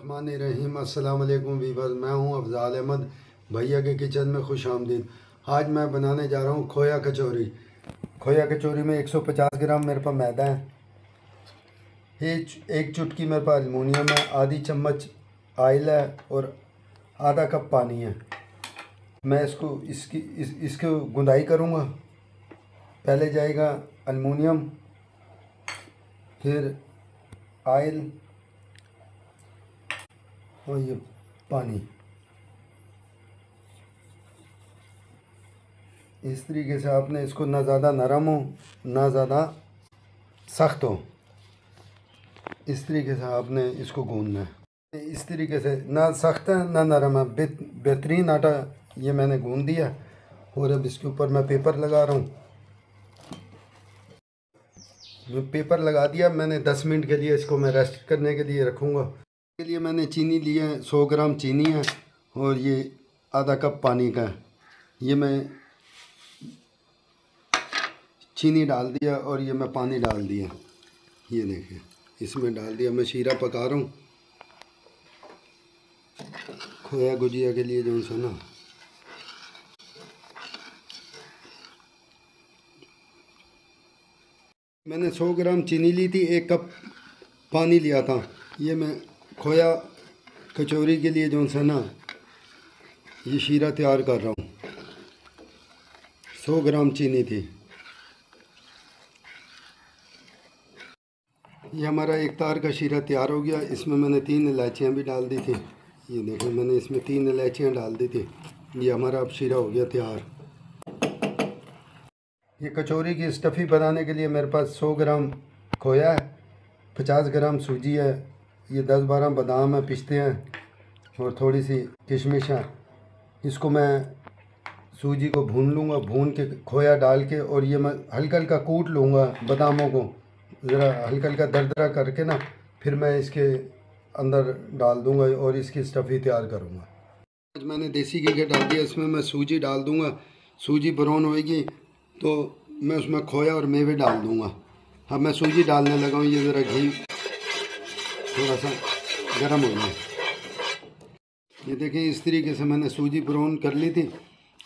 बिस्मिल्लाहिर्रहमानिर्रहीम। अस्सलाम वालेकुम वीवर्स, मैं हूं अफजाल अहमद। भैया के किचन में खुश आमदीद। आज मैं बनाने जा रहा हूं खोया कचौरी। खोया कचौरी में 150 ग्राम मेरे पास मैदा है, एक चुटकी मेरे पास अल्मोनियम है, आधी चम्मच आयल है और आधा कप पानी है। मैं इसको गुंदाई करूँगा। पहले जाएगा अल्मोनियम, फिर आयल और ये पानी। इस तरीके से आपने इसको ना ज़्यादा नरम हो ना ज़्यादा सख्त हो, इस तरीके से आपने इसको गूंदना है। इस तरीके से ना सख्त है ना नरम है, बेहतरीन आटा ये मैंने गूंद दिया। और अब इसके ऊपर मैं पेपर लगा रहा हूँ। पेपर लगा दिया मैंने। 10 मिनट के लिए इसको मैं रेस्ट करने के लिए रखूँगा। इसके लिए मैंने चीनी ली है, 100 ग्राम चीनी है और ये आधा कप पानी का है। ये मैं चीनी डाल दिया और ये मैं पानी डाल दिया। ये देखिए, इसमें डाल दिया। मैं शीरा पका रहा हूँ खोया गुजिया के लिए, जो सा ना। मैंने 100 ग्राम चीनी ली थी, 1 कप पानी लिया था। ये मैं खोया कचौरी के लिए जो सा ना ये शीरा तैयार कर रहा हूँ। 100 ग्राम चीनी थी। ये हमारा एक तार का शीरा तैयार हो गया। इसमें मैंने 3 इलायचियाँ भी डाल दी थी। ये देखो, मैंने इसमें 3 इलायचियाँ डाल दी थी। ये हमारा अब शीरा हो गया तैयार। ये कचौरी की स्टफ़ी बनाने के लिए मेरे पास 100 ग्राम खोया है, 50 ग्राम सूजी है, ये 10-12 बादाम है पिस्ते हैं और थोड़ी सी किशमिश है। इसको मैं सूजी को भून लूँगा, भून के खोया डाल के, और ये मैं हल्का हल्का कूट लूँगा बादामों को, ज़रा हल्का हल्का दरदरा करके ना, फिर मैं इसके अंदर डाल दूँगा और इसकी स्टफ़ी तैयार करूँगा। आज मैंने देसी घी डाल दिया। इसमें मैं सूजी डाल दूँगा। सूजी ब्राउन होएगी तो मैं उसमें खोया और मेवे डाल दूँगा। अब मैं सूजी डालने लगा हूँ। ये ज़रा घी थोड़ा सा गर्म हो जाए। ये देखिए, इस तरीके से मैंने सूजी ब्राउन कर ली थी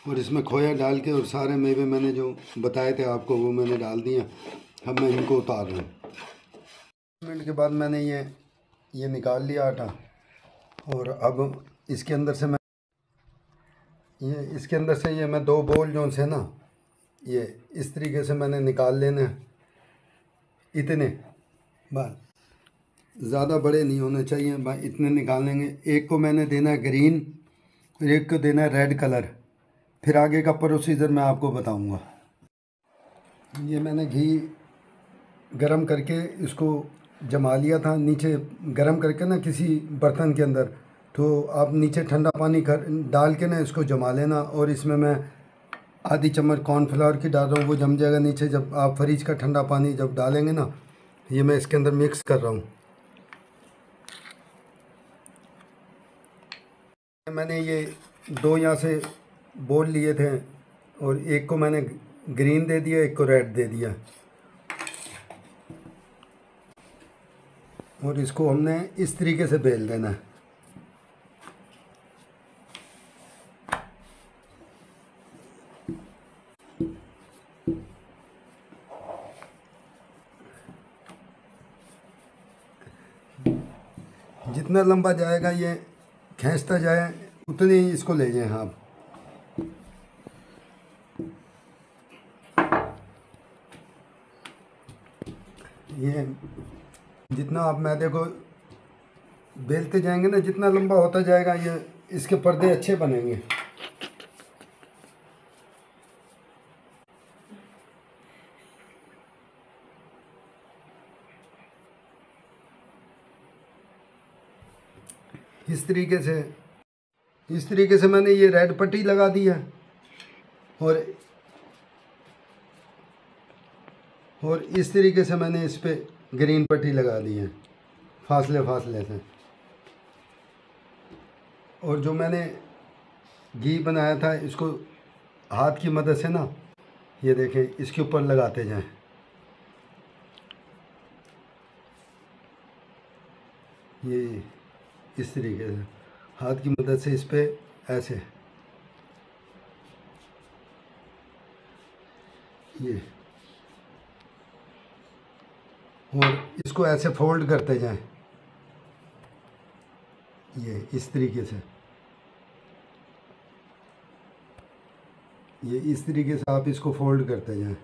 और इसमें खोया डाल के और सारे मेवे मैंने जो बताए थे आपको वो मैंने डाल दिया। अब मैं इनको उतार रहा हूँ। 10 मिनट के बाद मैंने ये निकाल लिया आटा। और अब इसके अंदर से मैं 2 बोल जो से ना, ये इस तरीके से मैंने निकाल लेने हैं। इतने बस, ज़्यादा बड़े नहीं होने चाहिए, बस इतने निकाल लेंगे। एक को मैंने देना है ग्रीन और एक को देना है रेड कलर। फिर आगे का प्रोसीजर मैं आपको बताऊंगा। ये मैंने घी गरम करके इसको जमा लिया था, नीचे गरम करके ना किसी बर्तन के अंदर। तो आप नीचे ठंडा पानी डाल के ना इसको जमा लेना। और इसमें मैं आधी चम्मच कॉर्नफ्लावर की डाल रहा हूँ, वो जम जाएगा नीचे। जब आप फ्रिज का ठंडा पानी जब डालेंगे ना, ये मैं इसके अंदर मिक्स कर रहा हूँ। मैंने ये 2 यहाँ से बोल लिए थे और एक को मैंने ग्रीन दे दिया, एक को रेड दे दिया। और इसको हमने इस तरीके से बेल देना है। जितना लंबा जाएगा ये खींचता जाए, उतने ही इसको ले जाएं आप। ये जितना आप मैदे को बेलते जाएंगे ना, जितना लंबा होता जाएगा ये इसके पर्दे अच्छे बनेंगे। इस तरीके से मैंने ये रेड पट्टी लगा दी है और इस तरीके से मैंने इस पे ग्रीन पट्टी लगा दी है, फासले से। और जो मैंने घी बनाया था, इसको हाथ की मदद से ना, ये देखें, इसके ऊपर लगाते जाएं। ये इस तरीके से हाथ की मदद से इस पे ऐसे ये, और इसको ऐसे फोल्ड करते जाएं, ये इस तरीके से, ये इस तरीके से आप इसको फोल्ड करते जाएं।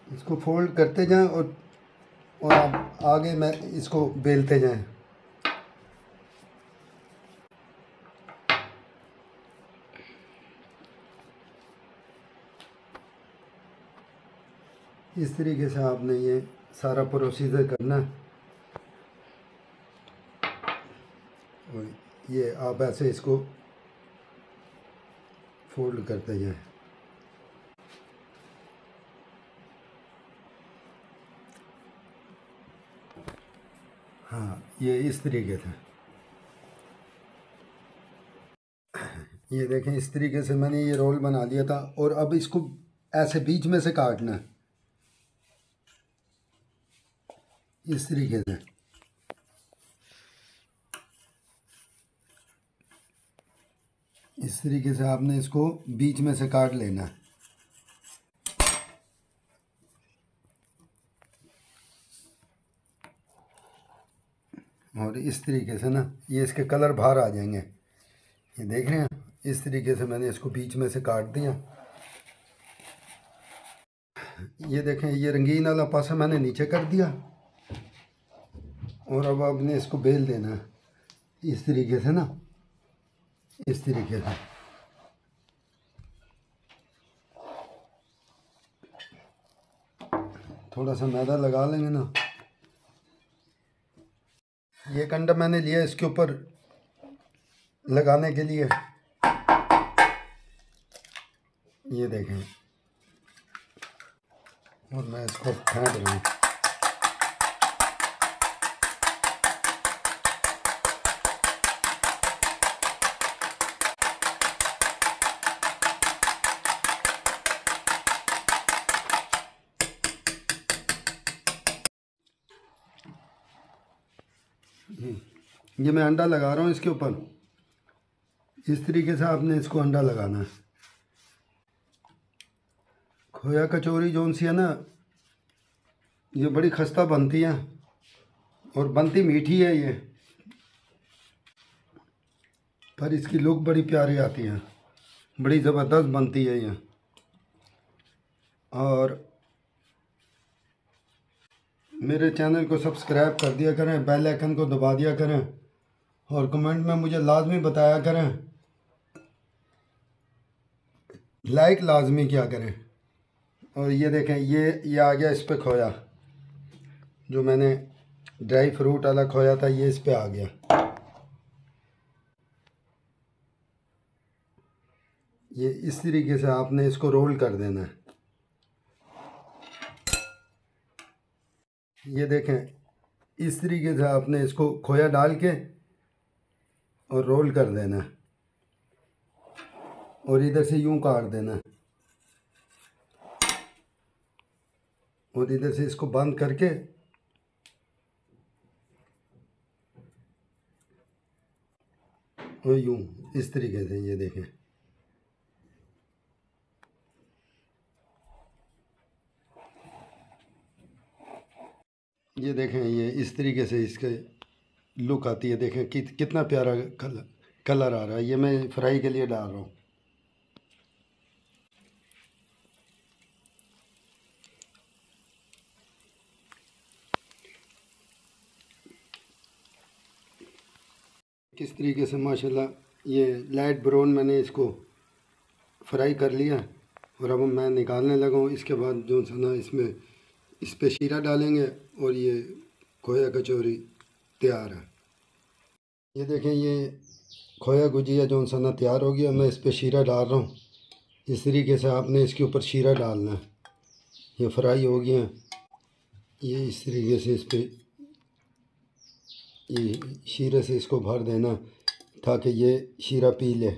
इसको फोल्ड करते जाएं और आप आगे मैं इसको बेलते जाएं। इस तरीके से आपने ये सारा प्रोसीजर करना है। और ये आप ऐसे इसको फोल्ड करते जाएं। हाँ, ये इस तरीके से, ये देखें इस तरीके से मैंने ये रोल बना लिया था। और अब इसको ऐसे बीच में से काटना है, इस तरीके से। इस तरीके से आपने इसको बीच में से काट लेना है। और इस तरीके से ना ये इसके कलर बाहर आ जाएंगे, ये देख रहे हैं। इस तरीके से मैंने इसको बीच में से काट दिया। ये देखें, ये रंगीन वाला पासा मैंने नीचे कर दिया। और अब आपने इसको बेल देना है इस तरीके से ना, इस तरीके से। थोड़ा सा मैदा लगा लेंगे ना। ये कंडा मैंने लिया इसके ऊपर लगाने के लिए, ये देखें। और मैं इसको फेंट रहा हूँ। ये मैं अंडा लगा रहा हूँ इसके ऊपर। इस तरीके से आपने इसको अंडा लगाना है। खोया कचौरी जोन सी है ना, ये बड़ी खस्ता बनती है और बनती मीठी है ये, पर इसकी लुक बड़ी प्यारी आती है, बड़ी ज़बरदस्त बनती है ये। और मेरे चैनल को सब्सक्राइब कर दिया करें, बेल आइकन को दबा दिया करें और कमेंट में मुझे लाजमी बताया करें, लाइक लाजमी किया करें। और ये देखें, ये आ गया इस पे खोया, जो मैंने ड्राई फ्रूट वाला खोया था, ये इस पे आ गया। ये इस तरीके से आपने इसको रोल कर देना है। ये देखें, इस तरीके से आपने इसको खोया डाल के और रोल कर देना है। और इधर से यूं काट देना है और इधर से इसको बंद करके और यूं इस तरीके से, ये देखें। ये देखें, ये इस तरीके से इसके लुक आती है। देखें कितना प्यारा कलर आ रहा है। ये मैं फ्राई के लिए डाल रहा हूँ। किस तरीके से माशाल्लाह ये लाइट ब्राउन मैंने इसको फ्राई कर लिया। और अब मैं निकालने लगा हूँ। इसके बाद जो सा ना इसमें इस पे शीरा डालेंगे और ये खोया कचौरी तैयार है। ये देखें, ये खोया गुजिया जो सा ना तैयार हो गया। मैं इस पे शीरा डाल रहा हूँ। इस तरीके से आपने इसके ऊपर शीरा डालना है। ये फ्राई हो गया, ये इस तरीके से इस पर ये शीरे से इसको भर देना ताकि ये शीरा पी ले।